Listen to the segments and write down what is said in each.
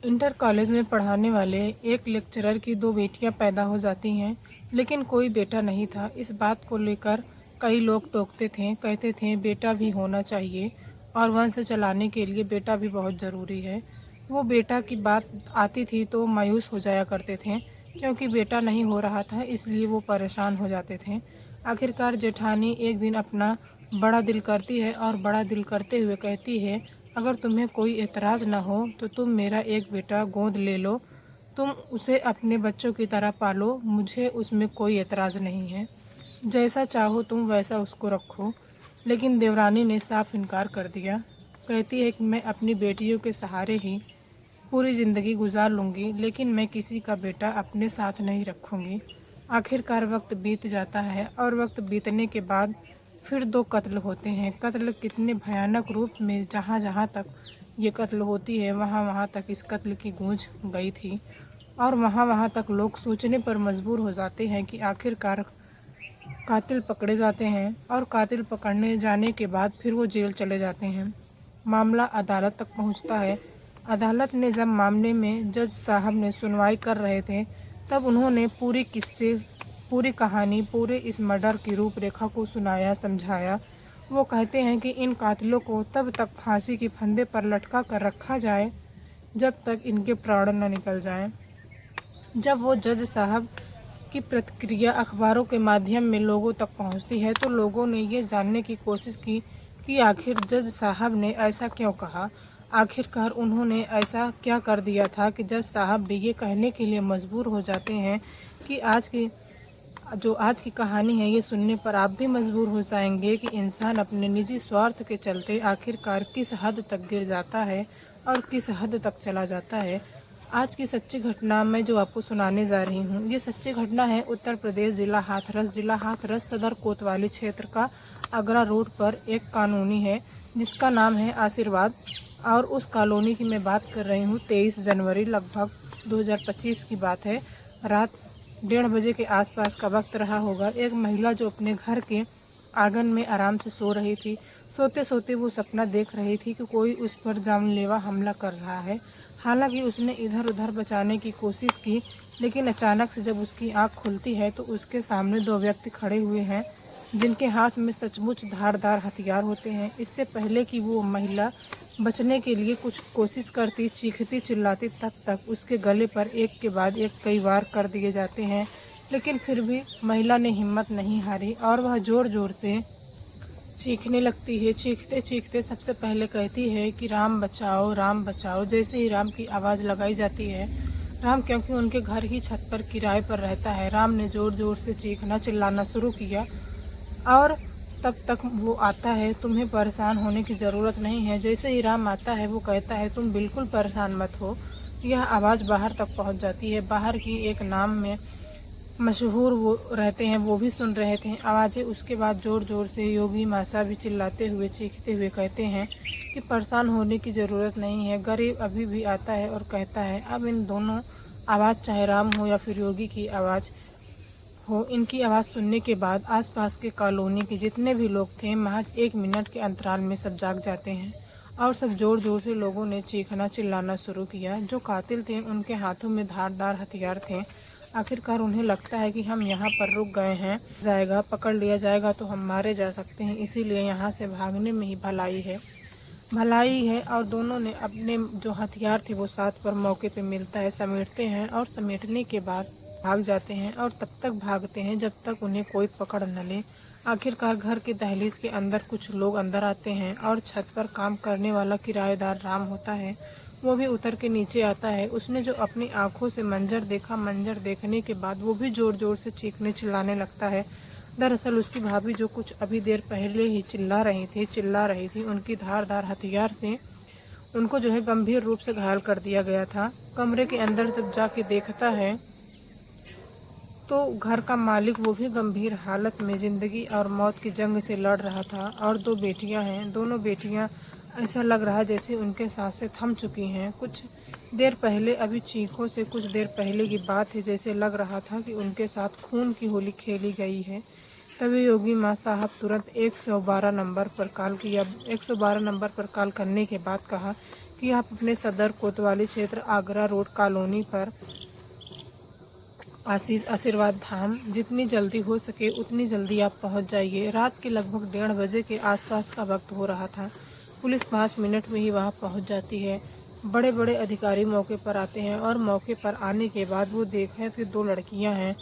Inter college में पढ़ाने वाले एक लेक्चरर की दो बेटियां पैदा हो जाती हैं, लेकिन कोई बेटा नहीं था। इस बात को लेकर कई लोग टोकते थे, कहते थे बेटा भी होना चाहिए और वंश चलाने के लिए बेटा भी बहुत ज़रूरी है। वो बेटा की बात आती थी तो मायूस हो जाया करते थे, क्योंकि बेटा नहीं हो रहा था, इसलिए वो परेशान हो जाते थे। आखिरकार जेठानी एक दिन अपना बड़ा दिल करती है और बड़ा दिल करते हुए कहती है, अगर तुम्हें कोई एतराज़ ना हो तो तुम मेरा एक बेटा गोद ले लो। तुम उसे अपने बच्चों की तरह पालो, मुझे उसमें कोई एतराज़ नहीं है। जैसा चाहो तुम वैसा उसको रखो। लेकिन देवरानी ने साफ इनकार कर दिया। कहती है कि मैं अपनी बेटियों के सहारे ही पूरी ज़िंदगी गुजार लूँगी, लेकिन मैं किसी का बेटा अपने साथ नहीं रखूँगी। आखिरकार वक्त बीत जाता है और वक्त बीतने के बाद फिर दो कत्ल होते हैं। कत्ल कितने भयानक रूप में, जहाँ जहाँ तक ये कत्ल होती है वहाँ वहाँ तक इस कत्ल की गूंज गई थी और वहाँ वहाँ तक लोग सोचने पर मजबूर हो जाते हैं कि आखिरकार कातिल पकड़े जाते हैं और कातिल पकड़ने जाने के बाद फिर वो जेल चले जाते हैं। मामला अदालत तक पहुंचता है। अदालत ने जब मामले में जज साहब ने सुनवाई कर रहे थे, तब उन्होंने पूरी कहानी, पूरे इस मर्डर की रूपरेखा को सुनाया, समझाया। वो कहते हैं कि इन कातिलों को तब तक फांसी की फंदे पर लटका कर रखा जाए जब तक इनके प्राण न निकल जाएं। जब वो जज साहब की प्रतिक्रिया अखबारों के माध्यम में लोगों तक पहुंचती है, तो लोगों ने ये जानने की कोशिश की कि आखिर जज साहब ने ऐसा क्यों कहा। आखिरकार उन्होंने ऐसा क्या कर दिया था कि जज साहब भी ये कहने के लिए मजबूर हो जाते हैं कि आज की कहानी है, ये सुनने पर आप भी मजबूर हो जाएंगे कि इंसान अपने निजी स्वार्थ के चलते आखिरकार किस हद तक गिर जाता है और किस हद तक चला जाता है। आज की सच्ची घटना मैं जो आपको सुनाने जा रही हूँ, ये सच्ची घटना है उत्तर प्रदेश, जिला हाथरस सदर कोतवाली क्षेत्र का आगरा रोड पर एक कॉलोनी है जिसका नाम है आशीर्वाद। और उस कॉलोनी की मैं बात कर रही हूँ। 23 जनवरी लगभग 2025 की बात है। रात 1:30 के आसपास का वक्त रहा होगा। एक महिला जो अपने घर के आंगन में आराम से सो रही थी, सोते सोते वो सपना देख रही थी कि कोई उस पर जानलेवा हमला कर रहा है। हालांकि उसने इधर उधर बचाने की कोशिश की, लेकिन अचानक से जब उसकी आंख खुलती है तो उसके सामने दो व्यक्ति खड़े हुए हैं जिनके हाथ में सचमुच धारदार हथियार होते हैं। इससे पहले कि वो महिला बचने के लिए कुछ कोशिश करती, चीखती चिल्लाती, तब तक उसके गले पर एक के बाद एक कई वार कर दिए जाते हैं। लेकिन फिर भी महिला ने हिम्मत नहीं हारी और वह ज़ोर ज़ोर से चीखने लगती है। चीखते चीखते सबसे पहले कहती है कि राम बचाओ, राम बचाओ। जैसे ही राम की आवाज़ लगाई जाती है, राम क्योंकि उनके घर ही छत पर किराए पर रहता है, राम ने ज़ोर ज़ोर से चीखना चिल्लाना शुरू किया। और तब तक वो आता है, तुम्हें परेशान होने की ज़रूरत नहीं है। जैसे ही राम आता है वो कहता है, तुम बिल्कुल परेशान मत हो। यह आवाज़ बाहर तक पहुंच जाती है। बाहर की एक नाम में मशहूर वो रहते हैं, वो भी सुन रहे थे आवाज़ें। उसके बाद ज़ोर ज़ोर से योगी मासा भी चिल्लाते हुए, चीखते हुए कहते हैं कि परेशान होने की ज़रूरत नहीं है। गरीब अभी भी आता है और कहता है। अब इन दोनों आवाज़, चाहे राम हो या फिर योगी की आवाज़ हो, इनकी आवाज़ सुनने के बाद आसपास के कॉलोनी के जितने भी लोग थे, महज 1 मिनट के अंतराल में सब जाग जाते हैं और सब ज़ोर ज़ोर से लोगों ने चीखना चिल्लाना शुरू किया। जो कातिल थे उनके हाथों में धारदार हथियार थे। आखिरकार उन्हें लगता है कि हम यहाँ पर रुक गए हैं, पकड़ लिया जाएगा तो हम मारे जा सकते हैं, इसीलिए यहाँ से भागने में ही भलाई है। और दोनों ने अपने जो हथियार थे वो साथ पर मौके पे मिलता है, समेटते हैं और समेटने के बाद भाग जाते हैं और तब तक भागते हैं जब तक उन्हें कोई पकड़ न ले। आखिरकार घर के दहलीज के अंदर कुछ लोग अंदर आते हैं और छत पर काम करने वाला किराएदार राम होता है, वो भी उतर के नीचे आता है। उसने जो अपनी आंखों से मंजर देखा, मंजर देखने के बाद वो भी ज़ोर ज़ोर से चीखने चिल्लाने लगता है। दरअसल उसकी भाभी जो कुछ अभी देर पहले ही चिल्ला रही थी, उनकी धारदार हथियार से उनको जो है गंभीर रूप से घायल कर दिया गया था। कमरे के अंदर जब जाके देखता है तो घर का मालिक, वो भी गंभीर हालत में ज़िंदगी और मौत की जंग से लड़ रहा था। और दो बेटियां हैं, दोनों बेटियां ऐसा लग रहा है जैसे उनके सांसें थम चुकी हैं। कुछ देर पहले, अभी चीखों से कुछ देर पहले की बात है, जैसे लग रहा था कि उनके साथ खून की होली खेली गई है। तभी योगी माँ साहब तुरंत 112 नंबर पर कॉल किया। 112 नंबर पर कॉल करने के बाद कहा कि कि आप अपने सदर कोतवाली क्षेत्र आगरा रोड कॉलोनी पर आशीष आशीर्वाद धाम जितनी जल्दी हो सके उतनी जल्दी आप पहुंच जाइए। रात के लगभग 1:30 बजे के आसपास का वक्त हो रहा था। पुलिस 5 मिनट में ही वहां पहुंच जाती है। बड़े बड़े अधिकारी मौके पर आते हैं और मौके पर आने के बाद वो देखें कि 2 लड़कियां हैं।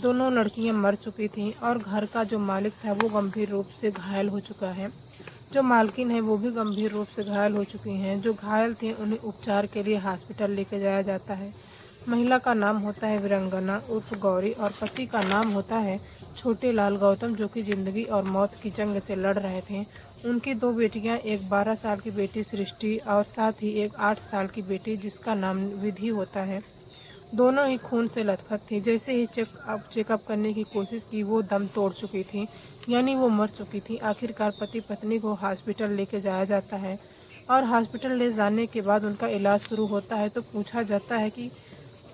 दोनों लड़कियां मर चुकी थीं और घर का जो मालिक था वो गंभीर रूप से घायल हो चुका है। जो मालकिन है वो भी गंभीर रूप से घायल हो चुकी हैं। जो घायल थे उन्हें उपचार के लिए हॉस्पिटल लेके जाया जाता है। महिला का नाम होता है वीरंगना उर्फ गौरी और पति का नाम होता है छोटे लाल गौतम, जो कि जिंदगी और मौत की जंग से लड़ रहे थे। उनकी 2 बेटियां, एक 12 साल की बेटी सृष्टि और साथ ही एक 8 साल की बेटी जिसका नाम विधि होता है। दोनों ही खून से लथपथ थी। जैसे ही चेकअप करने की कोशिश की वो दम तोड़ चुकी थी, यानी वो मर चुकी थी। आखिरकार पति पत्नी को हॉस्पिटल लेके जाया जाता है और हॉस्पिटल ले जाने के बाद उनका इलाज शुरू होता है तो पूछा जाता है कि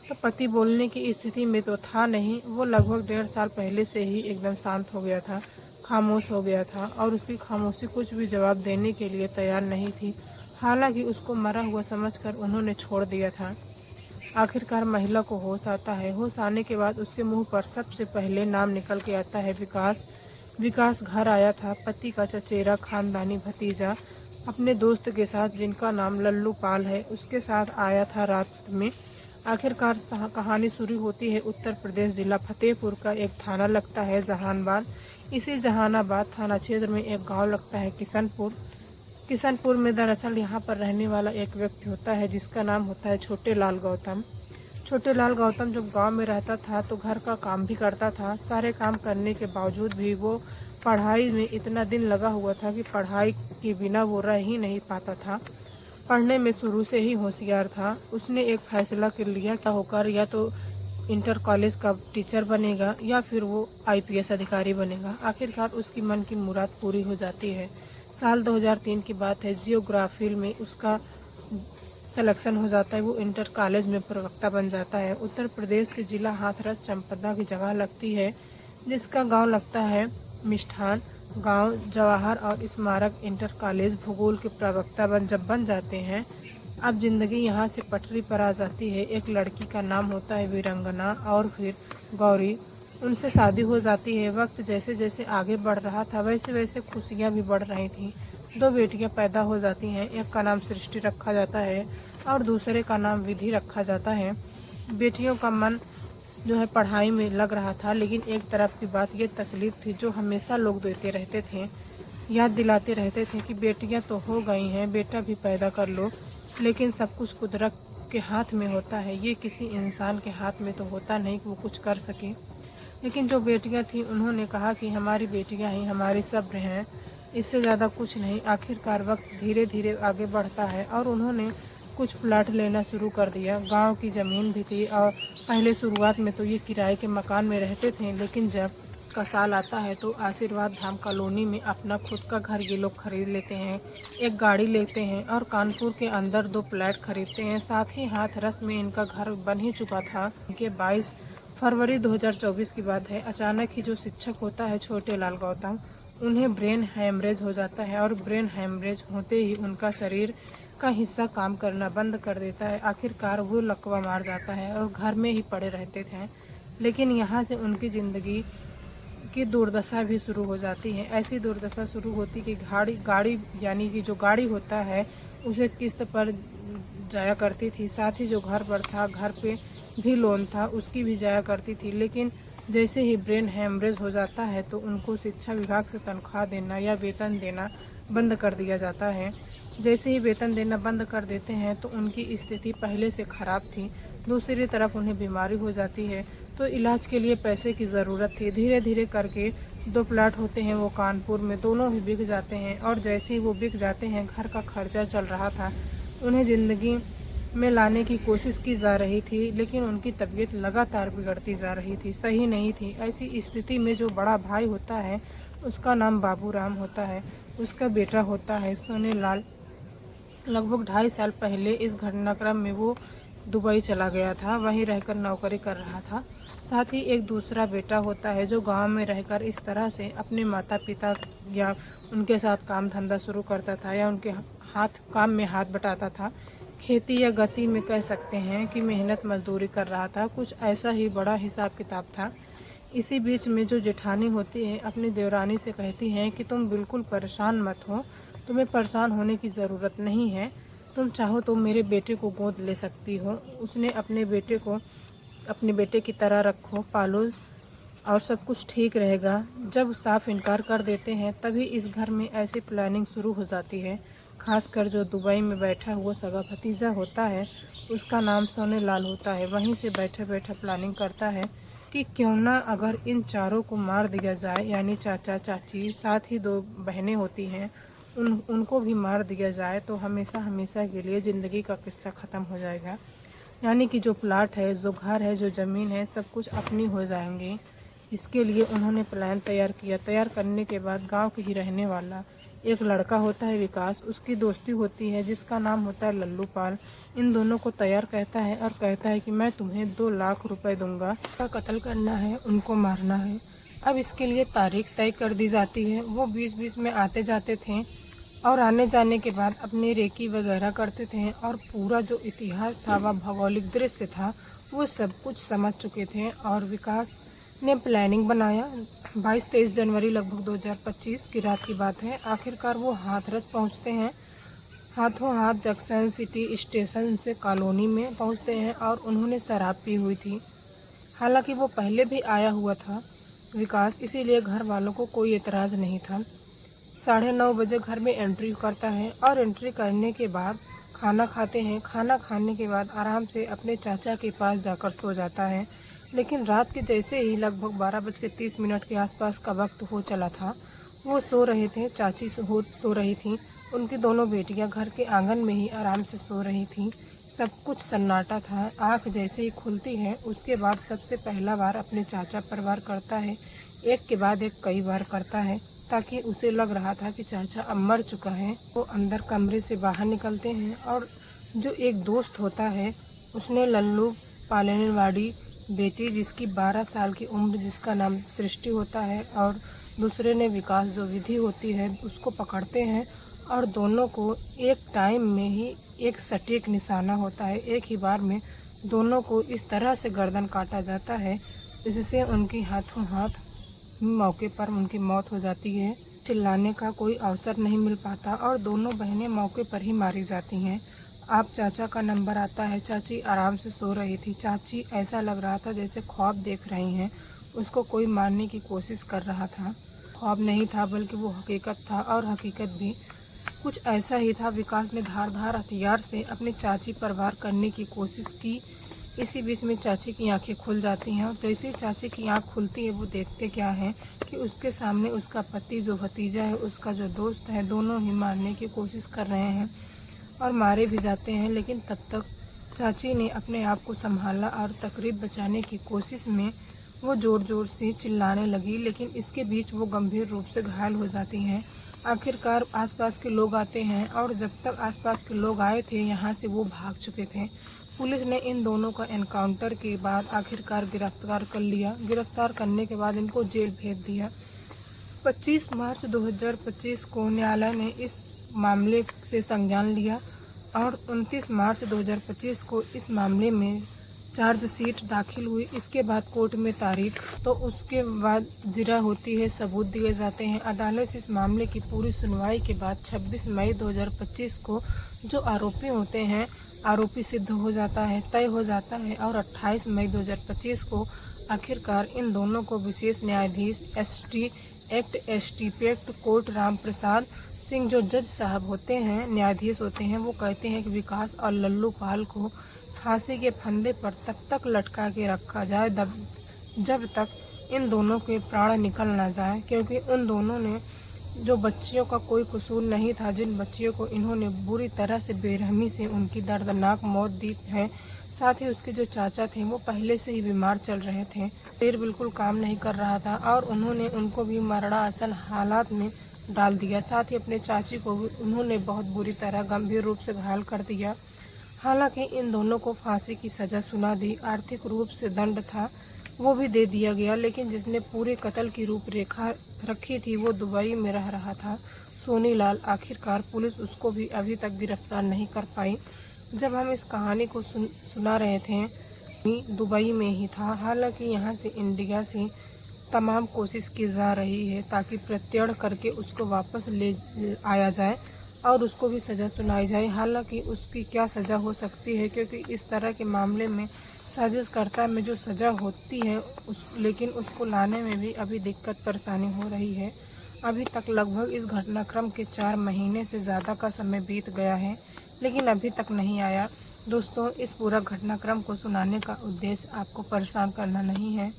तो पति बोलने की स्थिति में तो था नहीं। वो लगभग 1.5 साल पहले से ही एकदम शांत हो गया था, खामोश हो गया था और उसकी खामोशी कुछ भी जवाब देने के लिए तैयार नहीं थी। हालांकि उसको मरा हुआ समझकर उन्होंने छोड़ दिया था। आखिरकार महिला को होश आता है। होश आने के बाद उसके मुंह पर सबसे पहले नाम निकल के आता है विकास। विकास घर आया था पति का चचेरा खानदानी भतीजा अपने दोस्त के साथ, जिनका नाम लल्लू पाल है, उसके साथ आया था रात में। आखिरकार कहानी शुरू होती है उत्तर प्रदेश जिला फतेहपुर का एक थाना लगता है जहानाबाद। इसी जहानाबाद थाना क्षेत्र में एक गांव लगता है किशनपुर। किशनपुर में दरअसल यहाँ पर रहने वाला एक व्यक्ति होता है जिसका नाम होता है छोटे लाल गौतम। छोटे लाल गौतम जब गांव में रहता था तो घर का काम भी करता था। सारे काम करने के बावजूद भी वो पढ़ाई में इतना दिन लगा हुआ था कि पढ़ाई के बिना वो रह ही नहीं पाता था। पढ़ने में शुरू से ही होशियार था। उसने एक फैसला कर लिया कि होकर या तो इंटर कॉलेज का टीचर बनेगा या फिर वो IPS अधिकारी बनेगा। आखिरकार उसकी मन की मुराद पूरी हो जाती है। साल 2003 की बात है। जियोग्राफी में उसका सिलेक्शन हो जाता है। वो इंटर कॉलेज में प्रवक्ता बन जाता है। उत्तर प्रदेश के जिला हाथरस चंपदा की जगह लगती है जिसका गांव लगता है मिष्ठान। गांव जवाहर और स्मारक इंटर कॉलेज भूगोल के प्रवक्ता बन जाते हैं। अब जिंदगी यहाँ से पटरी पर आ जाती है। एक लड़की का नाम होता है वीरंगना और फिर गौरी। उनसे शादी हो जाती है। वक्त जैसे जैसे आगे बढ़ रहा था वैसे वैसे खुशियाँ भी बढ़ रही थीं। 2 बेटियां पैदा हो जाती हैं। एक का नाम सृष्टि रखा जाता है और दूसरे का नाम विधि रखा जाता है। बेटियों का मन जो है पढ़ाई में लग रहा था, लेकिन एक तरफ की बात ये तकलीफ थी जो हमेशा लोग देते रहते थे, याद दिलाते रहते थे कि बेटियां तो हो गई हैं, बेटा भी पैदा कर लो। लेकिन सब कुछ कुदरत के हाथ में होता है, ये किसी इंसान के हाथ में तो होता नहीं कि वो कुछ कर सके। लेकिन जो बेटियां थीं उन्होंने कहा कि हमारी बेटियां ही हमारे सब्र हैं, इससे ज़्यादा कुछ नहीं। आखिरकार वक्त धीरे धीरे आगे बढ़ता है और उन्होंने कुछ प्लाट लेना शुरू कर दिया। गांव की ज़मीन भी थी और पहले शुरुआत में तो ये किराए के मकान में रहते थे, लेकिन जब का साल आता है तो आशीर्वाद धाम कॉलोनी में अपना खुद का घर ये लोग खरीद लेते हैं। एक गाड़ी लेते हैं और कानपुर के अंदर 2 फ्लैट खरीदते हैं। साथ ही हाथरस में इनका घर बन ही चुका था। इनके 22 फरवरी 2024 की बात है। अचानक ही जो शिक्षक होता है छोटे लाल गौतम, उन्हें ब्रेन हैमरेज हो जाता है और ब्रेन हैमरेज होते ही उनका शरीर का हिस्सा काम करना बंद कर देता है। आखिरकार वो लकवा मार जाता है और घर में ही पड़े रहते थे। लेकिन यहाँ से उनकी ज़िंदगी की दुर्दशा भी शुरू हो जाती है। ऐसी दुर्दशा शुरू होती कि गाड़ी यानी कि जो गाड़ी होता है उसे किस्त पर जाया करती थी। साथ ही जो घर पर था, घर पे भी लोन था, उसकी भी जाया करती थी। लेकिन जैसे ही ब्रेन हैमरेज हो जाता है तो उनको शिक्षा विभाग से तनख्वाह देना या वेतन देना बंद कर दिया जाता है। जैसे ही वेतन देना बंद कर देते हैं तो उनकी स्थिति पहले से ख़राब थी। दूसरी तरफ उन्हें बीमारी हो जाती है तो इलाज के लिए पैसे की ज़रूरत थी। धीरे धीरे करके 2 प्लाट होते हैं वो कानपुर में, दोनों ही बिक जाते हैं और जैसे ही वो बिक जाते हैं घर का खर्चा चल रहा था। उन्हें ज़िंदगी में लाने की कोशिश की जा रही थी, लेकिन उनकी तबीयत लगातार बिगड़ती जा रही थी, सही नहीं थी। ऐसी स्थिति में जो बड़ा भाई होता है उसका नाम बाबूराम होता है, उसका बेटा होता है सोनेलाल। लगभग 2.5 साल पहले इस घटनाक्रम में वो दुबई चला गया था, वहीं रहकर नौकरी कर रहा था। साथ ही एक दूसरा बेटा होता है जो गांव में रहकर इस तरह से अपने माता पिता या उनके साथ काम धंधा शुरू करता था या उनके काम में हाथ बटाता था। खेती या गति में कह सकते हैं कि मेहनत मजदूरी कर रहा था। कुछ ऐसा ही बड़ा हिसाब किताब था। इसी बीच में जो जेठानी होती है अपनी देवरानी से कहती हैं कि तुम बिल्कुल परेशान मत हो, तुम्हें परेशान होने की ज़रूरत नहीं है। तुम चाहो तो मेरे बेटे को गोद ले सकती हो। उसने अपने बेटे को अपने बेटे की तरह रखो, पालो और सब कुछ ठीक रहेगा। जब साफ इनकार कर देते हैं तभी इस घर में ऐसी प्लानिंग शुरू हो जाती है। खासकर जो दुबई में बैठा हुआ सगा भतीजा होता है, उसका नाम सोने लाल होता है। वहीं से बैठा बैठा प्लानिंग करता है कि क्यों ना अगर इन चारों को मार दिया जाए, यानी चाचा चाची, साथ ही दो बहनें होती हैं, उनको भी मार दिया जाए तो हमेशा हमेशा के लिए ज़िंदगी का किस्सा ख़त्म हो जाएगा। यानी कि जो प्लाट है, जो घर है, जो ज़मीन है, सब कुछ अपनी हो जाएंगी। इसके लिए उन्होंने प्लान तैयार किया। तैयार करने के बाद गांव के ही रहने वाला एक लड़का होता है विकास, उसकी दोस्ती होती है जिसका नाम होता है लल्लू पाल। इन दोनों को तैयार कहता है और कहता है कि मैं तुम्हें 2 लाख रुपए दूंगा। उनका कत्ल करना है, उनको मारना है। अब इसके लिए तारीख तय कर दी जाती है। वो बीच बीच में आते जाते थे और आने जाने के बाद अपने रेकी वगैरह करते थे और पूरा जो इतिहास था, वह भौगोलिक दृश्य था, वो सब कुछ समझ चुके थे। और विकास ने प्लानिंग बनाया। 22-23 जनवरी लगभग 2025 की रात की बात है। आखिरकार वो हाथरस पहुंचते हैं। हाथों हाथ जंक्शन सिटी स्टेशन से कॉलोनी में पहुंचते हैं और उन्होंने शराब पी हुई थी। हालांकि वो पहले भी आया हुआ था विकास, इसीलिए घर वालों को कोई एतराज़ नहीं था। 9:30 बजे घर में एंट्री करता है और एंट्री करने के बाद खाना खाते हैं। खाना खाने के बाद आराम से अपने चाचा के पास जाकर सो जाता है। लेकिन रात के जैसे ही लगभग 12:30 के आसपास का वक्त हो चला था, वो सो रहे थे। चाची सो रही थी। उनकी दोनों बेटियां घर के आंगन में ही आराम से सो रही थीं। सब कुछ सन्नाटा था। आँख जैसे ही खुलती है उसके बाद सबसे पहला बार अपने चाचा पर वार करता है। एक के बाद एक कई बार करता है, ताकि उसे लग रहा था कि चाचा अब मर चुका है। वो अंदर कमरे से बाहर निकलते हैं और जो एक दोस्त होता है उसने लल्लू पालनेवाड़ी बेटी जिसकी 12 साल की उम्र, जिसका नाम सृष्टि होता है, और दूसरे ने विकास जो विधि होती है, उसको पकड़ते हैं और दोनों को एक टाइम में ही एक सटीक निशाना होता है। एक ही बार में दोनों को इस तरह से गर्दन काटा जाता है जिससे उनकी हाथों हाथ मौके पर उनकी मौत हो जाती है। चिल्लाने का कोई अवसर नहीं मिल पाता और दोनों बहनें मौके पर ही मारी जाती हैं। आप चाचा का नंबर आता है। चाची आराम से सो रही थी। चाची ऐसा लग रहा था जैसे ख्वाब देख रही हैं। उसको कोई मारने की कोशिश कर रहा था। ख्वाब नहीं था बल्कि वो हकीकत था, और हकीकत भी कुछ ऐसा ही था। विकास ने धारदार हथियार से अपनी चाची पर वार करने की कोशिश की। इसी बीच में चाची की आंखें खुल जाती हैं और जैसे ही चाची की आंख खुलती है वो देखते क्या है कि उसके सामने उसका पति, जो भतीजा है, उसका जो दोस्त है, दोनों ही मारने की कोशिश कर रहे हैं और मारे भी जाते हैं। लेकिन तब तक चाची ने अपने आप को संभाला और तकरीब बचाने की कोशिश में वो ज़ोर ज़ोर से चिल्लाने लगी, लेकिन इसके बीच वो गंभीर रूप से घायल हो जाती हैं। आखिरकार आसपास के लोग आते हैं और जब तक आसपास के लोग आए थे यहाँ से वो भाग चुके थे। पुलिस ने इन दोनों का एनकाउंटर के बाद आखिरकार गिरफ्तार कर लिया। गिरफ्तार करने के बाद इनको जेल भेज दिया। 25 मार्च 2025 को न्यायालय ने इस मामले से संज्ञान लिया और 29 मार्च 2025 को इस मामले में चार्जशीट दाखिल हुई। इसके बाद कोर्ट में तारीख, तो उसके बाद जिरा होती है, सबूत दिए जाते हैं। अदालत इस मामले की पूरी सुनवाई के बाद 26 मई 2025 को जो आरोपी होते हैं, आरोपी सिद्ध हो जाता है, तय हो जाता है और 28 मई 2025 को आखिरकार इन दोनों को विशेष न्यायाधीश एस्टीपेक्ट कोर्ट राम प्रसाद सिंह, जो जज साहब होते हैं, न्यायाधीश होते हैं, वो कहते हैं कि विकास और लल्लू पाल को फांसी के फंदे पर तब तक लटका के रखा जाए जब तक इन दोनों के प्राण निकल ना जाए, क्योंकि उन दोनों ने जो बच्चियों का कोई कसूर नहीं था, जिन बच्चियों को इन्होंने बुरी तरह से बेरहमी से उनकी दर्दनाक मौत दी है। साथ ही उसके जो चाचा थे वो पहले से ही बीमार चल रहे थे, पेट बिल्कुल काम नहीं कर रहा था और उन्होंने उनको भी मरणासन हालात में डाल दिया। साथ ही अपने चाची को भी उन्होंने बहुत बुरी तरह गंभीर रूप से घायल कर दिया। हालांकि इन दोनों को फांसी की सज़ा सुना दी। आर्थिक रूप से दंड था वो भी दे दिया गया, लेकिन जिसने पूरे कत्ल की रूपरेखा रखी थी वो दुबई में रह रहा था। सोनीलाल, आखिरकार पुलिस उसको भी अभी तक गिरफ्तार नहीं कर पाई। जब हम इस कहानी को सुना रहे थे, दुबई में ही था। हालांकि यहाँ से इंडिया से तमाम कोशिश की जा रही है ताकि प्रत्यर्पण करके उसको वापस ले आया जाए और उसको भी सज़ा सुनाई जाए। हालांकि उसकी क्या सज़ा हो सकती है, क्योंकि इस तरह के मामले में साजिशकर्ता में जो सज़ा होती है लेकिन उसको लाने में भी अभी दिक्कत परेशानी हो रही है। अभी तक लगभग इस घटनाक्रम के 4 महीने से ज़्यादा का समय बीत गया है, लेकिन अभी तक नहीं आया। दोस्तों, इस पूरा घटनाक्रम को सुनाने का उद्देश्य आपको परेशान करना नहीं है,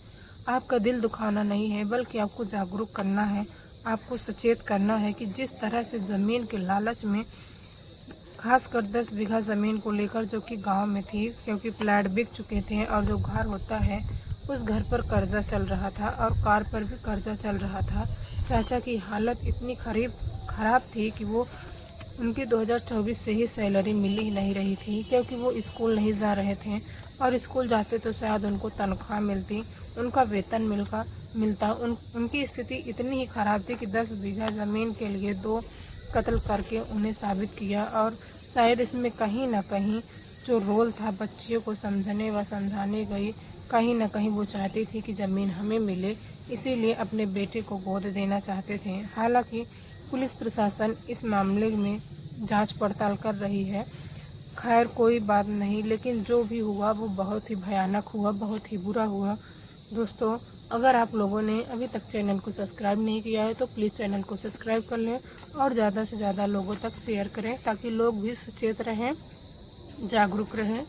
आपका दिल दुखाना नहीं है, बल्कि आपको जागरूक करना है, आपको सचेत करना है कि जिस तरह से ज़मीन के लालच में, खासकर 10 बीघा ज़मीन को लेकर जो कि गांव में थी, क्योंकि फ्लैट बिक चुके थे और जो घर होता है उस घर पर कर्जा चल रहा था और कार पर भी कर्जा चल रहा था। चाचा की हालत इतनी खराब थी कि वो उनकी 2024 से ही सैलरी मिल ही नहीं रही थी, क्योंकि वो स्कूल नहीं जा रहे थे और स्कूल जाते तो शायद उनको तनख्वाह मिलती, उनका वेतन मिलता। उनकी स्थिति इतनी ही ख़राब थी कि 10 बीघा ज़मीन के लिए 2 कत्ल करके उन्हें साबित किया। और शायद इसमें कहीं ना कहीं जो रोल था बच्चियों को समझने व समझाने गई, कहीं ना कहीं वो चाहती थी कि ज़मीन हमें मिले, इसीलिए अपने बेटे को गोद देना चाहते थे। हालांकि पुलिस प्रशासन इस मामले में जांच पड़ताल कर रही है। खैर कोई बात नहीं, लेकिन जो भी हुआ वो बहुत ही भयानक हुआ, बहुत ही बुरा हुआ। दोस्तों, अगर आप लोगों ने अभी तक चैनल को सब्सक्राइब नहीं किया है तो प्लीज़ चैनल को सब्सक्राइब कर लें और ज़्यादा से ज़्यादा लोगों तक शेयर करें ताकि लोग भी सचेत रहें, जागरूक रहें।